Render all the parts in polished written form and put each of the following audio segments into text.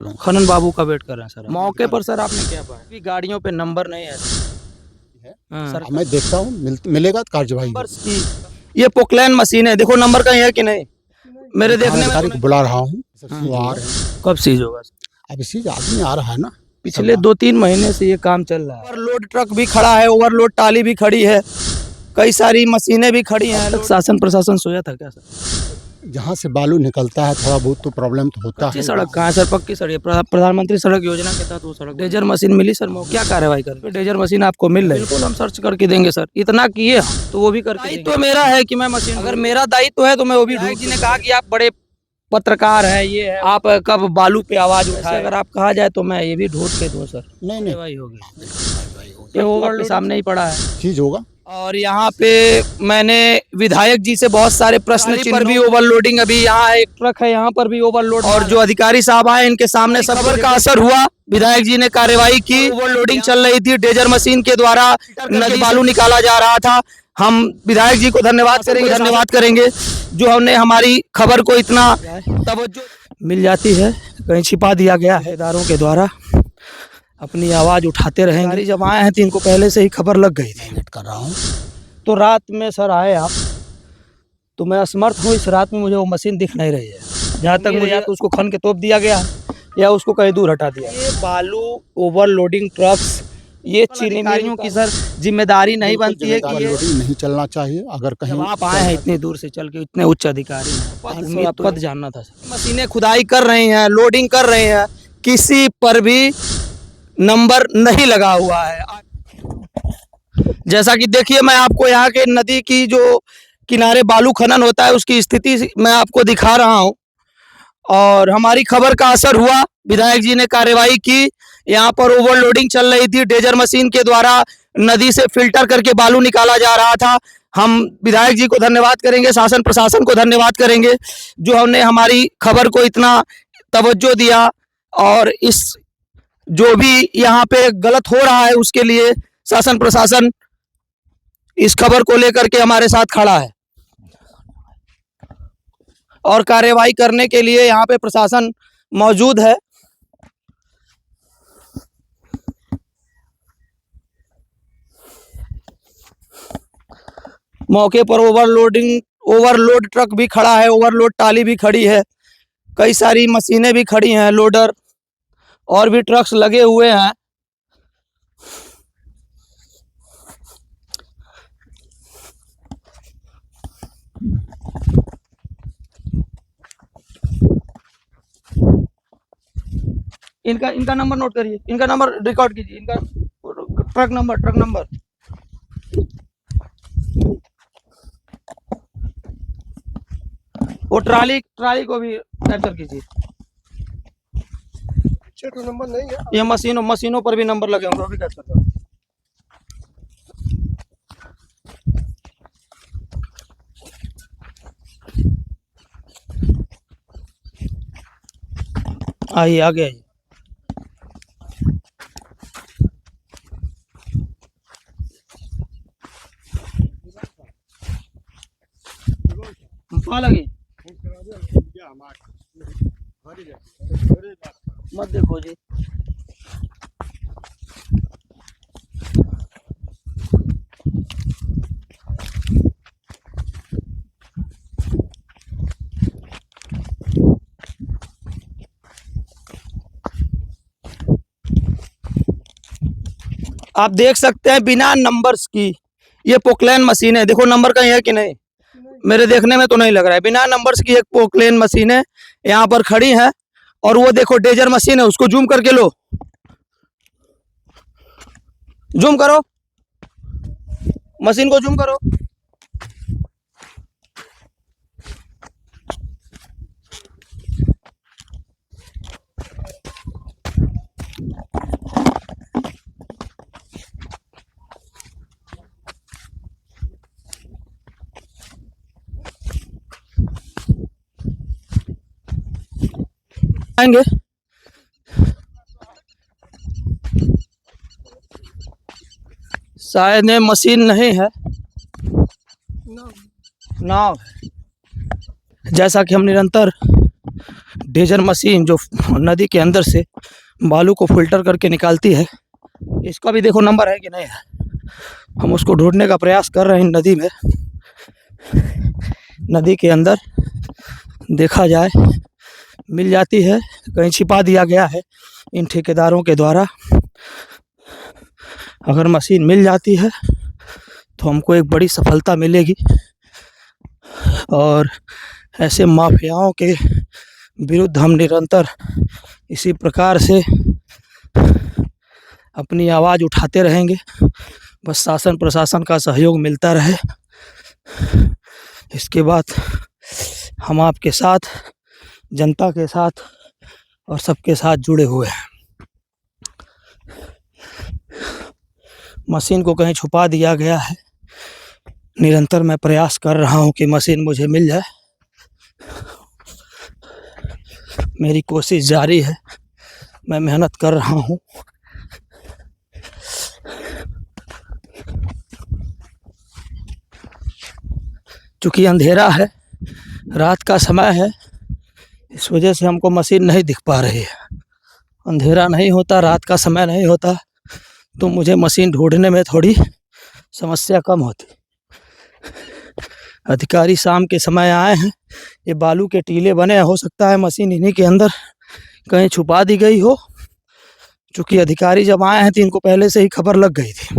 खनन बाबू का वेट कर रहे हैं सर। मौके पर सर आपने क्या पाया कि गाड़ियों पे नंबर नहीं है सर। मैं देखता हूँ मिलेगा तो कार्यवाही नंबर की ये पोकलैन मशीन है, देखो नंबर कहीं है कि नहीं। मेरे देखने में अधिकारी तो को नहीं। बुला रहा हूँ। वो आ रहे हैं। कब सीज होगा? अब इसी आदमी आ रहा है ना। पिछले 2-3 महीने से ये काम चल रहा है। ओवरलोड ट्रक भी खड़ा है, ओवरलोड टाली भी खड़ी है, कई सारी मशीनें भी खड़ी हैं। तक शासन प्रशासन सोया था क्या सर? जहाँ से बालू निकलता है थोड़ा बहुत तो प्रॉब्लम तो होता कच्ची है। सड़क कहाँ है सर? पक्की सड़क प्रधानमंत्री सड़क योजना के तहत वो सड़क डेजर मशीन मिली सर। क्या कार्रवाई कर डेजर मशीन आपको मिल रही है? बिल्कुल हम सर्च करके देंगे सर, इतना किए हम तो वो भी करके देंगे। तो मेरा है कि मैं मशीन, अगर मेरा दायित्व है तो मैं वो भी ढूंढ। जी ने कहा कि आप बड़े पत्रकार है, ये है, आप कब बालू पे आवाज उठाए, अगर आप कहा जाए तो मैं ये भी ढूंढ के दूं सर। नहीं कार्रवाई होगी, ये ओवरलोड सामने ही पड़ा है चीज होगा। और यहाँ पे मैंने विधायक जी से बहुत सारे प्रश्न पर भी ओवरलोडिंग, अभी यहाँ एक ट्रक है यहाँ पर भी ओवरलोड, और जो अधिकारी साहब आए इनके सामने सब खबर का असर हुआ। विधायक जी ने कार्रवाई की, ओवरलोडिंग चल रही थी, डेजर मशीन के द्वारा नदी बालू निकाला जा रहा था। हम विधायक जी को धन्यवाद करेंगे जो हमने हमारी खबर को इतना तवज्जो मिल जाती है, कहीं छिपा दिया गया है इदारों के द्वारा। अपनी आवाज उठाते रहेंगे। जब आए हैं तो इनको पहले से ही खबर लग गई थी। वेट कर रहा हूँ। तो रात में सर आए आप, तो मैं असमर्थ हूँ, इस रात में मुझे वो मशीन दिख नहीं रही है। जहाँ तक मुझे या तो उसको खन के तोप दिया गया या उसको कहीं दूर हटा दिया। ये बालू ओवरलोडिंग ट्रक्स, ये चीनी मिलों की सर जिम्मेदारी नहीं बनती है कि ये नहीं चलना चाहिए। अगर कहीं आप आए हैं इतनी दूर से चल के, इतने उच्च अधिकारी हैं, पद जानना था सर। मशीनें खुदाई कर रही हैं, लोडिंग कर रही हैं, किसी पर भी नंबर नहीं लगा हुआ है। जैसा कि देखिए मैं आपको यहाँ के नदी की जो किनारे बालू खनन होता है उसकी स्थिति मैं आपको दिखा रहा हूँ, और हमारी खबर का असर हुआ। विधायक जी ने कार्रवाई की, यहाँ पर ओवरलोडिंग चल रही थी, डेजर मशीन के द्वारा नदी से फिल्टर करके बालू निकाला जा रहा था। हम विधायक जी को धन्यवाद करेंगे, शासन प्रशासन को धन्यवाद करेंगे जो हमने हमारी खबर को इतना तवज्जो दिया, और इस जो भी यहाँ पे गलत हो रहा है उसके लिए शासन प्रशासन इस खबर को लेकर के हमारे साथ खड़ा है, और कार्रवाई करने के लिए यहाँ पे प्रशासन मौजूद है। मौके पर ओवरलोड ट्रक भी खड़ा है, ओवरलोड टाली भी खड़ी है, कई सारी मशीनें भी खड़ी हैं, लोडर और भी ट्रक्स लगे हुए हैं। इनका नंबर नोट करिए, इनका नंबर रिकॉर्ड कीजिए, इनका ट्रक नंबर वो ट्राली को भी कैप्चर कीजिए। नंबर नहीं है। ये मशीनों पर भी नंबर लगे होंगे, वो भी कैप्चर करो। आइए आगे आइए। लगी मत देखो जी। आप देख सकते हैं बिना नंबर्स की ये पोकलैन मशीन है, देखो नंबर कहीं है कि नहीं, मेरे देखने में तो नहीं लग रहा है। बिना नंबर्स की एक पोकलैन मशीन है यहाँ पर खड़ी है, और वो देखो डेजर मशीन है, उसको जूम करके लो, जूम करो, मशीन को जूम करो। आएंगे शायद ये मशीन नहीं है, नाव है। जैसा कि हम निरंतर डेजर मशीन जो नदी के अंदर से बालू को फिल्टर करके निकालती है, इसका भी देखो नंबर है कि नहीं है। हम उसको ढूंढने का प्रयास कर रहे हैं नदी में, नदी के अंदर देखा जाए मिल जाती है, कहीं छिपा दिया गया है इन ठेकेदारों के द्वारा। अगर मशीन मिल जाती है तो हमको एक बड़ी सफलता मिलेगी और ऐसे माफियाओं के विरुद्ध हम निरंतर इसी प्रकार से अपनी आवाज़ उठाते रहेंगे। बस शासन प्रशासन का सहयोग मिलता रहे, इसके बाद हम आपके साथ, जनता के साथ और सबके साथ जुड़े हुए हैं। मशीन को कहीं छुपा दिया गया है, निरंतर मैं प्रयास कर रहा हूं कि मशीन मुझे मिल जाए। मेरी कोशिश जारी है, मैं मेहनत कर रहा हूं। चूँकि अंधेरा है, रात का समय है, इस वजह से हमको मशीन नहीं दिख पा रही है। अंधेरा नहीं होता, रात का समय नहीं होता तो मुझे मशीन ढूंढने में थोड़ी समस्या कम होती। अधिकारी शाम के समय आए हैं, ये बालू के टीले बने, हो सकता है मशीन इन्हीं के अंदर कहीं छुपा दी गई हो। चूँकि अधिकारी जब आए हैं तो इनको पहले से ही खबर लग गई थी।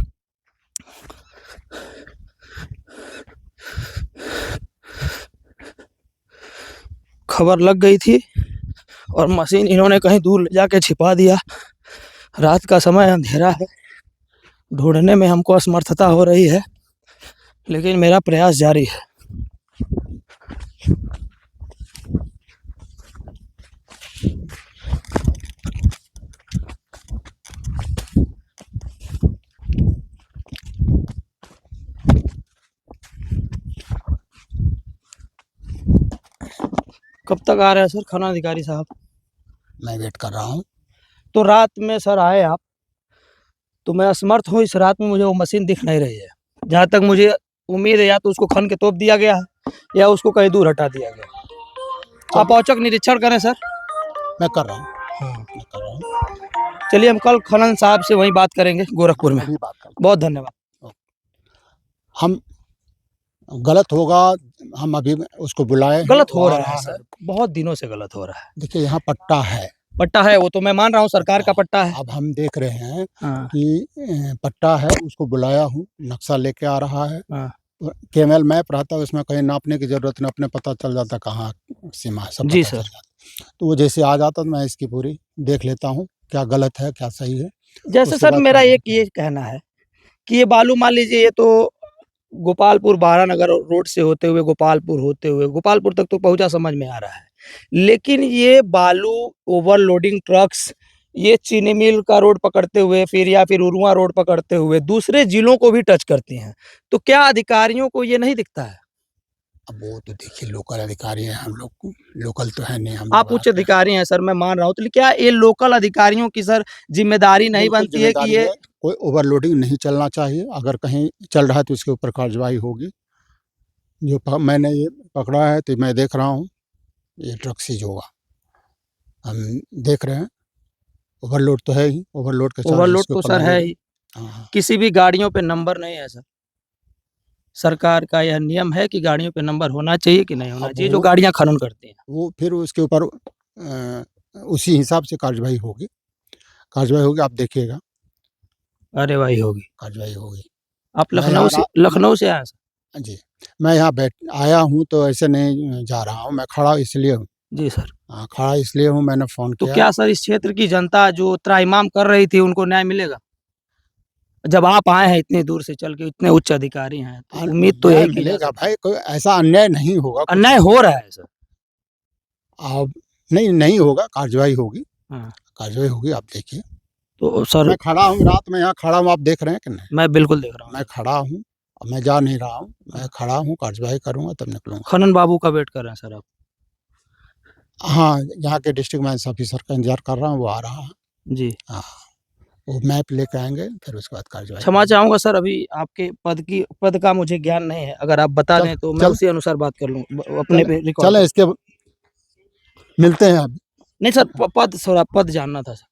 खबर लग गई थी और मशीन इन्होंने कहीं दूर ले जाके छिपा दिया। रात का समय, अंधेरा है, ढूंढने में हमको असमर्थता हो रही है, लेकिन मेरा प्रयास जारी है। कब तक आ रहे हैं सर खाना अधिकारी साहब? मैं वेट कर रहा हूँ। तो रात में सर आए आप, तो मैं असमर्थ हूँ, इस रात में मुझे वो मशीन दिख नहीं रही है। जहाँ तक मुझे उम्मीद है, या तो उसको खन के तोप दिया गया है या उसको कहीं दूर हटा दिया गया। आप औचक निरीक्षण करें सर। मैं कर रहा हूँ, मैं कर रहा हूँ। चलिए, हम कल खनन साहब से वहीं बात करेंगे गोरखपुर में। अभी बात कर, बहुत धन्यवाद। हम गलत होगा, हम अभी उसको बुलाए। गलत हो रहा है सर, बहुत दिनों से गलत हो रहा है। देखिए यहाँ पट्टा है, पट्टा है, वो तो मैं मान रहा हूँ, सरकार का पट्टा है। अब हम देख रहे हैं हाँ, कि पट्टा है, उसको बुलाया हूँ, नक्शा लेके आ रहा है। हाँ। केमल मैप रहता है, उसमें कहीं नापने की जरूरत नहीं, अपने पता चल जाता कहाँ सीमा है, सब जी पता सर। चल जाता। तो वो जैसे आ जाता तो मैं इसकी पूरी देख लेता हूँ, क्या गलत है क्या सही है। जैसे उसके सर बाद मेरा एक ये कहना है कि ये बालू मान लीजिए, ये तो गोपालपुर बारानगर रोड से होते हुए गोपालपुर होते हुए गोपालपुर तक तो पहुंचा, समझ में आ रहा है। लेकिन ये बालू ओवरलोडिंग ट्रक्स ये चीनी मिल का रोड पकड़ते हुए फिर या फिर उरुआ रोड पकड़ते हुए दूसरे जिलों को भी टच करती हैं। तो क्या अधिकारियों को ये नहीं दिखता है? अब वो तो देखिए लोकल अधिकारी हैं, हम लोग लोकल तो है नहीं। हम आप उच्च अधिकारी हैं सर, मैं मान रहा हूँ, तो क्या ये लोकल अधिकारियों की सर जिम्मेदारी नहीं बिल्कुल बनती है कि जिम्मेदारी ये है, कोई ओवरलोडिंग नहीं चलना चाहिए। अगर कहीं चल रहा है तो इसके ऊपर कार्रवाई होगी। जो मैंने ये पकड़ा है तो मैं देख रहा हूँ ये ट्रक सीज होगा, हम देख रहे हैं। ओवरलोड तो है ही, ओवरलोड के चार्ज ओवरलोड इसके तो ऊपर सर है लगेगा। ही, हाँ, किसी भी गाड़ियों पे नंबर नहीं है सर। सरकार का यह नियम है कि गाड़ियों पे नंबर होना चाहिए कि नहीं होना अब चाहिए, जो वो गाड़ियां खनन करती हैं। वो फिर उसके ऊपर उसी हिसाब से कार्रवाई होगी, कार्रवाई होगी, आप देखिएगा कार्यवाही होगी। कार्रवाई होगी। आप मैं यहाँ लखनऊ से आए सर? जी, मैं यहाँ बैठ आया हूँ तो ऐसे नहीं जा रहा हूँ, मैं खड़ा इसलिए हूँ। जी सर। हाँ, खड़ा इसलिए हूँ, मैंने फ़ोन तो किया। क्या सर इस क्षेत्र की जनता जो त्राहिमाम कर रही थी उनको न्याय मिलेगा? जब आप आए हैं इतनी दूर से चल के, इतने उच्च अधिकारी हैं, तो उम्मीद तो न्याय यही की जा मिलेगा सकती भाई, कोई ऐसा अन्याय नहीं होगा। है। अन्याय हो रहा है सर। अब नहीं होगा, कार्रवाई होगी, हाँ। कार्रवाई होगी, आप देखिए। तो सर मैं खड़ा हूँ, रात में यहाँ खड़ा हूँ, आप देख रहे हैं कि नहीं? मैं बिल्कुल देख रहा हूँ। मैं खड़ा हूँ, अब मैं जा नहीं रहा हूँ, मैं खड़ा हूँ, कार्रवाई करूँगा तब निकलूँगा। खनन बाबू का वेट कर रहे हैं सर आप? हाँ, यहाँ के डिस्ट्रिक्ट माइंस ऑफिसर का इंतजार कर रहा हूँ, वो आ रहा है। जी। हाँ, वो मैप लेके आएंगे, फिर उसके बाद कार्रवाई। क्षमा चाहूंगा सर, अभी आपके पद का मुझे ज्ञान नहीं है, अगर आप बता दें तो मैं उसी अनुसार बात कर लूँ अपने पे रिकॉर्ड। चले इसके मिलते हैं अभी। नहीं सर, पद थोड़ा पद जानना था सर।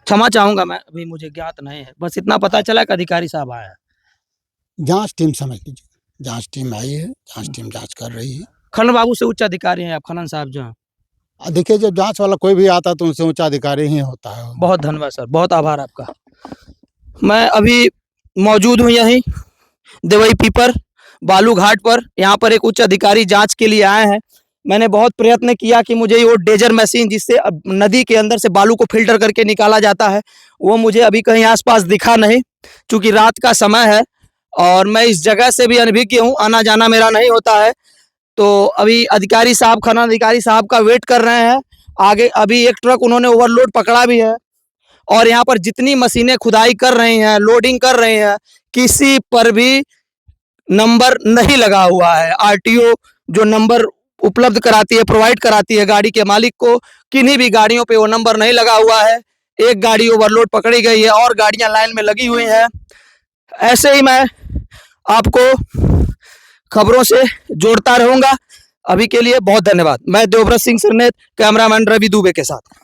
क्षमा चाहूंगा मैं, अभी मुझे ज्ञात नहीं है, बस इतना पता चला कि अधिकारी साहब आए हैं। जांच टीम समझ लीजिए, जांच टीम आई है, जांच टीम जांच कर रही है। खनन बाबू से उच्च अधिकारी हैं आप, खनन साहब जो हैं। देखिए जब जांच वाला कोई भी आता है तो उनसे ऊंचा अधिकारी ही होता है। बहुत धन्यवाद सर, बहुत आभार आपका। मैं अभी मौजूद हूँ यहीं देवई पीपर बालू घाट पर। यहाँ पर एक उच्च अधिकारी जांच के लिए आए हैं। मैंने बहुत प्रयत्न किया कि मुझे वो डेजर मशीन जिससे नदी के अंदर से बालू को फिल्टर करके निकाला जाता है, वो मुझे अभी कहीं आसपास दिखा नहीं, क्योंकि रात का समय है और मैं इस जगह से भी अनभिज्ञ हूँ, आना जाना मेरा नहीं होता है। तो अभी अधिकारी साहब, खनन अधिकारी साहब का वेट कर रहे हैं। आगे अभी एक ट्रक उन्होंने ओवरलोड पकड़ा भी है और यहाँ पर जितनी मशीनें खुदाई कर रही हैं, लोडिंग कर रही हैं, किसी पर भी नंबर नहीं लगा हुआ है। आरटीओ जो नंबर उपलब्ध कराती है, प्रोवाइड कराती है गाड़ी के मालिक को, किन्हीं भी गाड़ियों पे वो नंबर नहीं लगा हुआ है। एक गाड़ी ओवरलोड पकड़ी गई है और गाड़ियां लाइन में लगी हुई हैं। ऐसे ही मैं आपको खबरों से जोड़ता रहूंगा। अभी के लिए बहुत धन्यवाद। मैं देवव्रत सिंह सरनेत, कैमरामैन रवि दुबे के साथ।